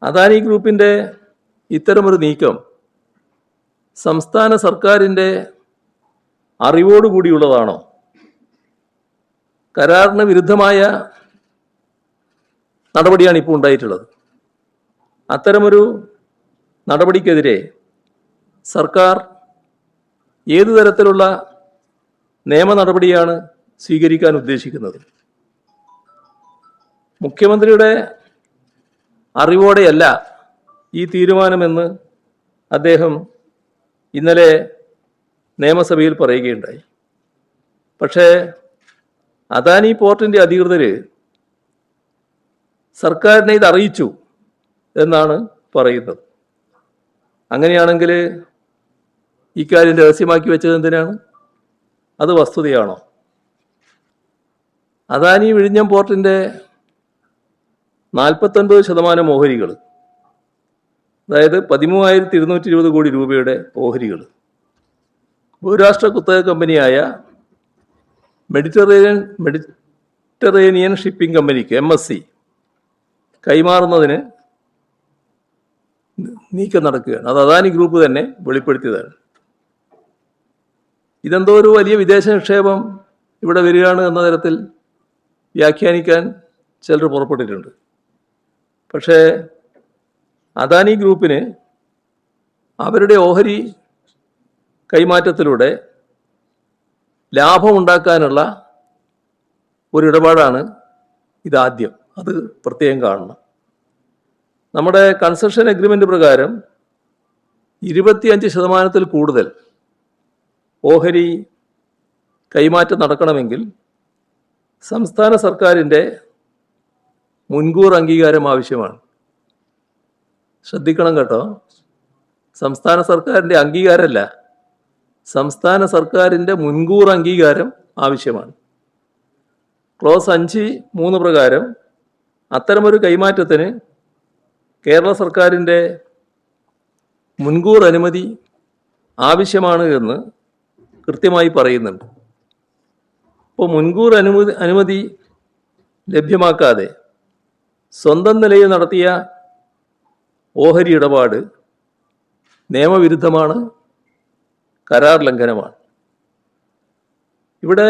അദാനി ഗ്രൂപ്പിൻ്റെ ഇത്തരമൊരു നീക്കം സംസ്ഥാന സർക്കാരിൻ്റെ അറിവോടുകൂടിയുള്ളതാണോ? കരാറിന് വിരുദ്ധമായ നടപടിയാണ് ഇപ്പോൾ ഉണ്ടായിട്ടുള്ളത്. അത്തരമൊരു നടപടിക്കെതിരെ സർക്കാർ ഏതു തരത്തിലുള്ള നിയമ നടപടിയാണ് സ്വീകരിക്കാൻ ഉദ്ദേശിക്കുന്നത്? മുഖ്യമന്ത്രിയുടെ അറിവോടെയല്ല ഈ തീരുമാനമെന്ന് അദ്ദേഹം ഇന്നലെ നിയമസഭയിൽ പറയുകയുണ്ടായി. പക്ഷേ അദാനി പോർട്ടിൻ്റെ അധികൃതർ സർക്കാരിനെ ഇത് അറിയിച്ചു എന്നാണ് പറയുന്നത്. അങ്ങനെയാണെങ്കിൽ ഇക്കാര്യം രഹസ്യമാക്കി വെച്ചത് എന്തിനാണ്? അത് വസ്തുതയാണോ? അദാനി വിഴിഞ്ഞം പോർട്ടിൻ്റെ 49% ഓഹരികൾ, അതായത് 13,220 കോടി രൂപയുടെ ഓഹരികൾ ബഹുരാഷ്ട്ര കുത്തക കമ്പനിയായ മെഡിറ്ററേനിയൻ ഷിപ്പിംഗ് കമ്പനിക്ക് MSC കൈമാറുന്നതിന് നീക്കം നടക്കുകയാണ്. അത് അദാനി ഗ്രൂപ്പ് തന്നെ വെളിപ്പെടുത്തിയതാണ്. ഇതെന്തോ ഒരു വലിയ വിദേശ നിക്ഷേപം ഇവിടെ വരികയാണ് എന്ന തരത്തിൽ വ്യാഖ്യാനിക്കാൻ ചിലർ പുറപ്പെട്ടിട്ടുണ്ട്. പക്ഷേ അദാനി ഗ്രൂപ്പിന് അവരുടെ ഓഹരി കൈമാറ്റത്തിലൂടെ ലാഭമുണ്ടാക്കാനുള്ള ഒരിടപാടാണ് ഇതാദ്യം. അത് പ്രത്യേകം കാണണം. നമ്മുടെ കൺസെഷൻ എഗ്രിമെൻ്റ് പ്രകാരം 25% കൂടുതൽ ഓഹരി കൈമാറ്റം നടക്കണമെങ്കിൽ സംസ്ഥാന സർക്കാരിൻ്റെ മുൻകൂർ അംഗീകാരം ആവശ്യമാണ്. ശ്രദ്ധിക്കണം കേട്ടോ, സംസ്ഥാന സർക്കാരിൻ്റെ അംഗീകാരമല്ല, സംസ്ഥാന സർക്കാരിൻ്റെ മുൻകൂർ അംഗീകാരം ആവശ്യമാണ്. ക്ലോസ് 5(3) പ്രകാരം അത്തരമൊരു കൈമാറ്റത്തിന് കേരള സർക്കാരിൻ്റെ മുൻകൂർ അനുമതി ആവശ്യമാണ് എന്ന് കൃത്യമായി പറയുന്നുണ്ട്. അപ്പോൾ മുൻകൂർ അനുമതി ലഭ്യമാക്കാതെ സ്വന്തം നിലയിൽ നടത്തിയ ഓഹരി ഇടപാട് നിയമവിരുദ്ധമാണ്, കരാർ ലംഘനമാണ്. ഇവിടെ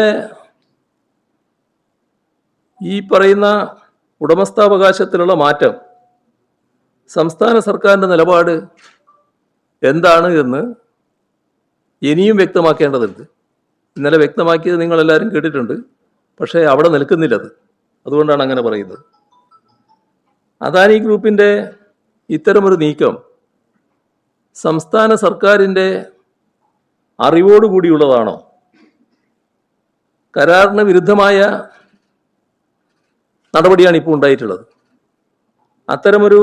ഈ പറയുന്ന ഉടമസ്ഥാവകാശത്തിലുള്ള മാറ്റം സംസ്ഥാന സർക്കാരിൻ്റെ നിലപാട് എന്താണ് എന്ന് ഇനിയും വ്യക്തമാക്കേണ്ടതുണ്ട്. ഇന്നലെ വ്യക്തമാക്കിയത് നിങ്ങളെല്ലാവരും കേട്ടിട്ടുണ്ട്. പക്ഷേ അവിടെ നിൽക്കുന്നില്ലത്. അതുകൊണ്ടാണ് അങ്ങനെ പറയുന്നത്. അദാനി ഗ്രൂപ്പിൻ്റെ ഇത്തരമൊരു നീക്കം സംസ്ഥാന സർക്കാരിൻ്റെ അറിവോടുകൂടിയുള്ളതാണോ? കരാറിന് വിരുദ്ധമായ നടപടിയാണ് ഇപ്പോൾ ഉണ്ടായിട്ടുള്ളത്. അത്തരമൊരു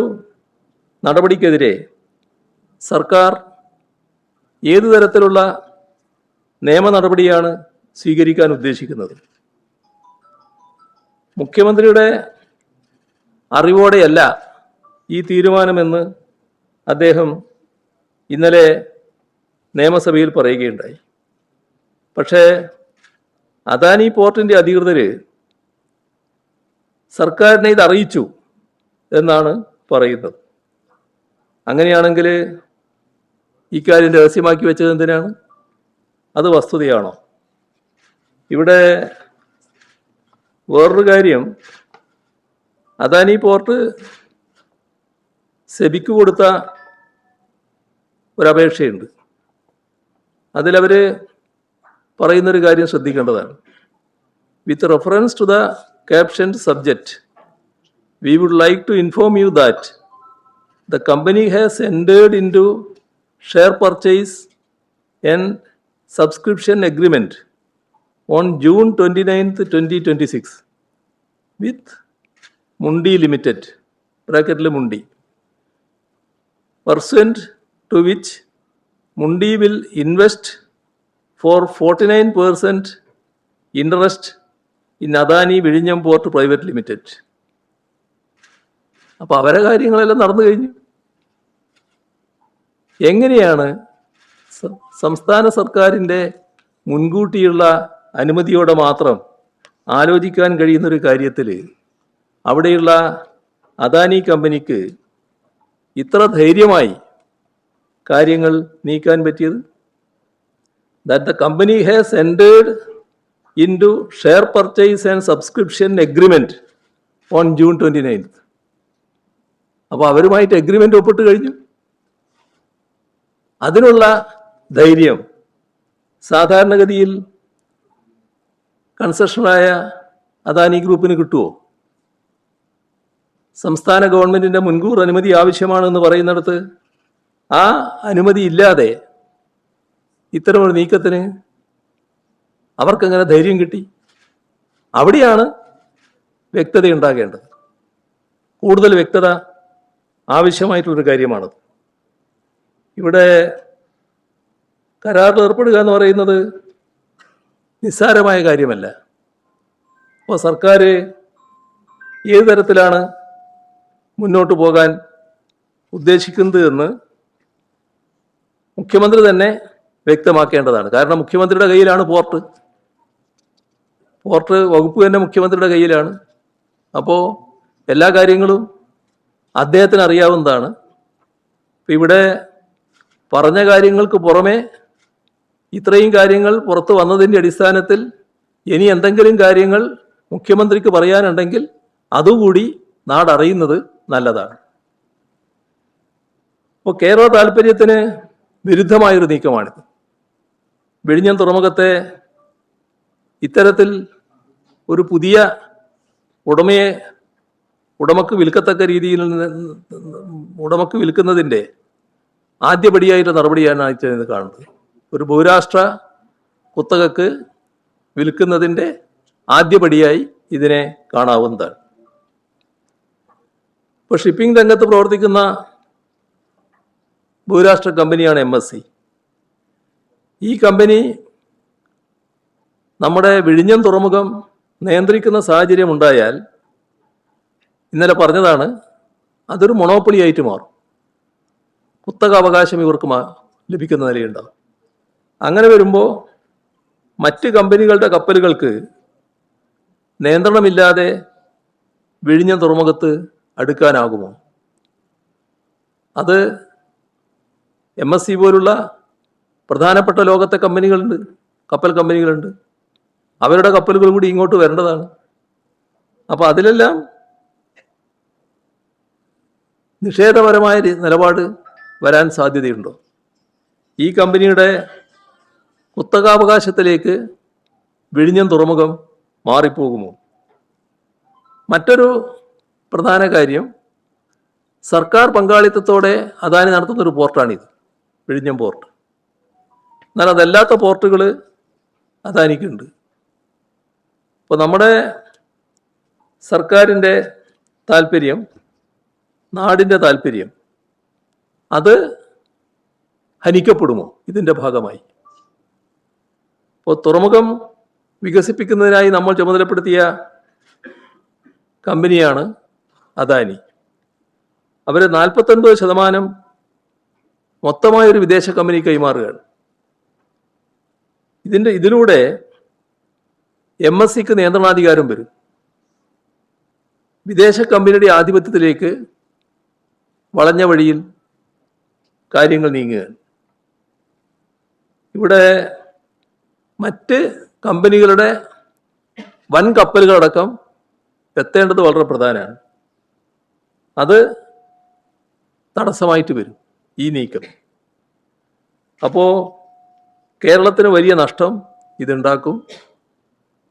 നടപടിക്കെതിരെ സർക്കാർ ഏതു തരത്തിലുള്ള നിയമ നടപടിയാണ് സ്വീകരിക്കാൻ ഉദ്ദേശിക്കുന്നത്? മുഖ്യമന്ത്രിയുടെ അറിവോടെയല്ല ഈ തീരുമാനമെന്ന് അദ്ദേഹം ഇന്നലെ നിയമസഭയിൽ പറയുകയുണ്ടായി. പക്ഷേ അദാനി പോർട്ടിൻ്റെ അധികൃതർ സർക്കാരിനെ ഇത് അറിയിച്ചു എന്നാണ് പറയുന്നത്. അങ്ങനെയാണെങ്കിൽ ഇക്കാര്യം രഹസ്യമാക്കി വെച്ചത് എന്തിനാണ്? അത് വസ്തുതയാണോ? ഇവിടെ വേറൊരു കാര്യം, അദാനി പോർട്ട് സെബിക്ക് കൊടുത്ത ഒരപേക്ഷയുണ്ട്. അതിലവർ പറയുന്നൊരു കാര്യം ശ്രദ്ധിക്കേണ്ടതാണ്. With reference to the captioned subject, we would like to inform you that the company has entered into share purchase and subscription agreement on June 29th, 2026 with Mundi Limited, bracket Mundi, pursuant to which Mundi will invest for 49% interest in Adani വിഴിഞ്ഞം port private limited. അപ്പോൾ അവരെ കാര്യങ്ങളെല്ലാം നടന്നു കഴിഞ്ഞു. എങ്ങനെയാണ് സംസ്ഥാന സർക്കാരിൻ്റെ മുൻകൂട്ടിയുള്ള അനുമതിയോടെ മാത്രം ആലോചിക്കാൻ കഴിയുന്നൊരു കാര്യത്തിൽ അവിടെയുള്ള അദാനി കമ്പനിക്ക് ഇത്ര ധൈര്യമായി കാര്യങ്ങൾ നീക്കാൻ പറ്റിയത്? That the company has entered into share purchase and subscription agreement on June 29th. അപ്പോൾ അവരുമായിട്ട് എഗ്രിമെൻ്റ് ഒപ്പിട്ട് കഴിഞ്ഞു. അതിനുള്ള ധൈര്യം സാധാരണഗതിയിൽ കൺസെഷനായ അദാനി ഗ്രൂപ്പിന് കിട്ടുമോ? സംസ്ഥാന ഗവൺമെൻറ്റിൻ്റെ മുൻകൂർ അനുമതി ആവശ്യമാണെന്ന് പറയുന്നിടത്ത് ആ അനുമതി ഇല്ലാതെ ഇത്തരമൊരു നീക്കത്തിന് അവർക്കെങ്ങനെ ധൈര്യം കിട്ടി? അവിടെയാണ് വ്യക്തത ഉണ്ടാകേണ്ടത്. കൂടുതൽ വ്യക്തത ആവശ്യമായിട്ടുള്ളൊരു കാര്യമാണത്. ഇവിടെ കരാറിൽ ഏർപ്പെടുക എന്ന് പറയുന്നത് നിസ്സാരമായ കാര്യമല്ല. അപ്പോൾ സർക്കാർ ഏത് തരത്തിലാണ് മുന്നോട്ട് പോകാൻ ഉദ്ദേശിക്കുന്നത് എന്ന് മുഖ്യമന്ത്രി തന്നെ വ്യക്തമാക്കേണ്ടതാണ്. കാരണം മുഖ്യമന്ത്രിയുടെ കയ്യിലാണ് പോർട്ട് വകുപ്പ് തന്നെ മുഖ്യമന്ത്രിയുടെ കയ്യിലാണ്. അപ്പോൾ എല്ലാ കാര്യങ്ങളും അദ്ദേഹത്തിന് അറിയാവുന്നതാണ്. ഇവിടെ പറഞ്ഞ കാര്യങ്ങൾക്ക് പുറമെ ഇത്രയും കാര്യങ്ങൾ പുറത്തു വന്നതിൻ്റെ അടിസ്ഥാനത്തിൽ ഇനി എന്തെങ്കിലും കാര്യങ്ങൾ മുഖ്യമന്ത്രിക്ക് പറയാനുണ്ടെങ്കിൽ അതുകൂടി നാടറിയുന്നത് നല്ലതാണ്. അപ്പോൾ കേരള താല്പര്യത്തിന് വിരുദ്ധമായൊരു നീക്കമാണിത്. വിഴിഞ്ഞം തുറമുഖത്തെ ഇത്തരത്തിൽ ഒരു പുതിയ ഉടമക്ക് വിൽക്കത്തക്ക രീതിയിൽ ഉടമക്ക് വിൽക്കുന്നതിൻ്റെ ആദ്യപടിയായിട്ട് നടപടിയാണ് ഇത് കാണുന്നത്. ഒരു ബഹുരാഷ്ട്ര കുത്തകക്ക് വിൽക്കുന്നതിൻ്റെ ആദ്യപടിയായി ഇതിനെ കാണാവുന്നതാണ്. ഇപ്പോൾ ഷിപ്പിംഗ് രംഗത്ത് പ്രവർത്തിക്കുന്ന ബഹുരാഷ്ട്ര കമ്പനിയാണ് MSC. ഈ കമ്പനി നമ്മുടെ വിഴിഞ്ഞം തുറമുഖം നിയന്ത്രിക്കുന്ന സാഹചര്യം ഉണ്ടായാൽ ഇന്നലെ പറഞ്ഞതാണ്, അതൊരു മൊണോപ്പൊളി ആയിട്ട് മാറും. കുത്തക അവകാശം ഇവർക്ക് ലഭിക്കുന്ന നിലയുണ്ടാകും. അങ്ങനെ വരുമ്പോൾ മറ്റ് കമ്പനികളുടെ കപ്പലുകൾക്ക് നിയന്ത്രണമില്ലാതെ വിഴിഞ്ഞം തുറമുഖത്ത് അടുക്കാനാകുമോ? അത് MSC പോലുള്ള പ്രധാനപ്പെട്ട ലോകത്തെ കമ്പനികളുണ്ട്, കപ്പൽ കമ്പനികളുണ്ട്. അവരുടെ കപ്പലുകൾ കൂടി ഇങ്ങോട്ട് വരേണ്ടതാണ്. അപ്പോൾ അതിലെല്ലാം നിഷേധപരമായ നിലപാട് വരാൻ സാധ്യതയുണ്ടോ? ഈ കമ്പനിയുടെ കുത്തകാവകാശത്തിലേക്ക് വിഴിഞ്ഞം തുറമുഖം മാറിപ്പോകുമോ? മറ്റൊരു പ്രധാന കാര്യം, സർക്കാർ പങ്കാളിത്തത്തോടെ അദാനി നടത്തുന്നൊരു പോർട്ടാണിത്, വിഴിഞ്ഞം പോർട്ട്. എന്നാൽ അതല്ലാത്ത പോർട്ടുകൾ അദാനിക്കുണ്ട്. അപ്പോൾ നമ്മുടെ സർക്കാരിൻ്റെ താല്പര്യം, നാടിൻ്റെ താല്പര്യം, അത് ഹനിക്കപ്പെടുമോ ഇതിൻ്റെ ഭാഗമായി? ഇപ്പോൾ തുറമുഖം വികസിപ്പിക്കുന്നതിനായി നമ്മൾ ചുമതലപ്പെടുത്തിയ കമ്പനിയാണ് അദാനി. അവർ 49% മൊത്തമായൊരു വിദേശ കമ്പനി കൈമാറുകയാണ്. ഇതിലൂടെ MSCക്ക് നിയന്ത്രണാധികാരം വരും. വിദേശ കമ്പനിയുടെ ആധിപത്യത്തിലേക്ക് വളഞ്ഞ വഴിയിൽ കാര്യങ്ങൾ നീങ്ങുകയാണ്. ഇവിടെ മറ്റ് കമ്പനികളുടെ വൻ കപ്പലുകളടക്കം എത്തേണ്ടത് വളരെ പ്രധാനമാണ്. അത് തടസ്സമായിട്ട് വരും ഈ നീക്കം. അപ്പോൾ കേരളത്തിന് വലിയ നഷ്ടം ഇതുണ്ടാക്കും.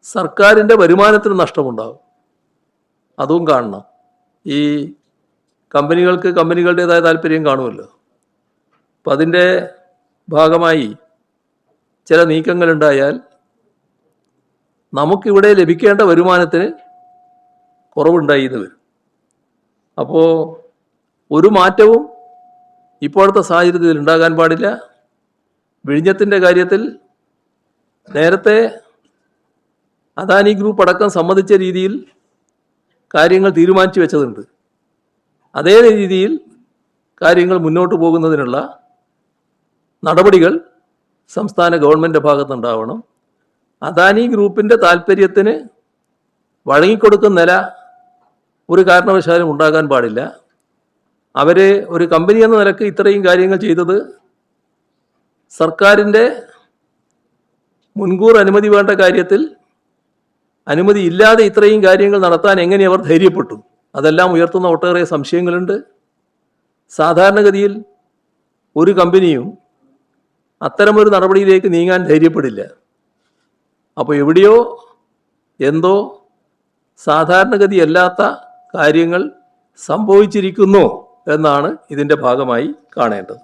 സർക്കാരിൻ്റെ വരുമാനത്തിന് നഷ്ടമുണ്ടാകും. അതും കാണണം. ഈ കമ്പനികൾക്ക് കമ്പനികളുടേതായ താല്പര്യം കാണുമല്ലോ. അപ്പം അതിൻ്റെ ഭാഗമായി ചില നീക്കങ്ങളുണ്ടായാൽ നമുക്കിവിടെ ലഭിക്കേണ്ട വരുമാനത്തിന് കുറവുണ്ടായി എന്ന് വരും. അപ്പോൾ ഒരു മാറ്റവും ഇപ്പോഴത്തെ സാഹചര്യത്തിൽ ഉണ്ടാകാൻ പാടില്ല. വിഴിഞ്ഞത്തിൻ്റെ കാര്യത്തിൽ നേരത്തെ അദാനി ഗ്രൂപ്പ് അടക്കം സമ്മതിച്ച രീതിയിൽ കാര്യങ്ങൾ തീരുമാനിച്ചു വെച്ചതുണ്ട്. അതേ രീതിയിൽ കാര്യങ്ങൾ മുന്നോട്ട് പോകുന്നതിനുള്ള നടപടികൾ സംസ്ഥാന ഗവൺമെൻറ് ഭാഗത്തുണ്ടാവണം. അദാനി ഗ്രൂപ്പിൻ്റെ താല്പര്യത്തിന് വഴങ്ങിക്കൊടുക്കുന്ന നില ഒരു കാരണവശാലും ഉണ്ടാകാൻ പാടില്ല. അവർ ഒരു കമ്പനി എന്ന നിലക്ക് ഇത്രയും കാര്യങ്ങൾ ചെയ്തത് സർക്കാരിൻ്റെ മുൻകൂർ അനുമതി വേണ്ട കാര്യത്തിൽ അനുമതി ഇല്ലാതെ ഇത്രയും കാര്യങ്ങൾ നടത്താൻ എങ്ങനെ അവർ ധൈര്യപ്പെട്ടു? അതെല്ലാം ഉയർത്തുന്ന ഒട്ടേറെ സംശയങ്ങളുണ്ട്. സാധാരണഗതിയിൽ ഒരു കമ്പനിയും അത്തരമൊരു നടപടിയിലേക്ക് നീങ്ങാൻ ധൈര്യപ്പെടില്ല. അപ്പോൾ എവിടെയോ എന്തോ സാധാരണഗതിയല്ലാത്ത കാര്യങ്ങൾ സംഭവിച്ചിരിക്കുന്നു എന്നാണ് ഇതിൻ്റെ ഭാഗമായി കാണേണ്ടത്.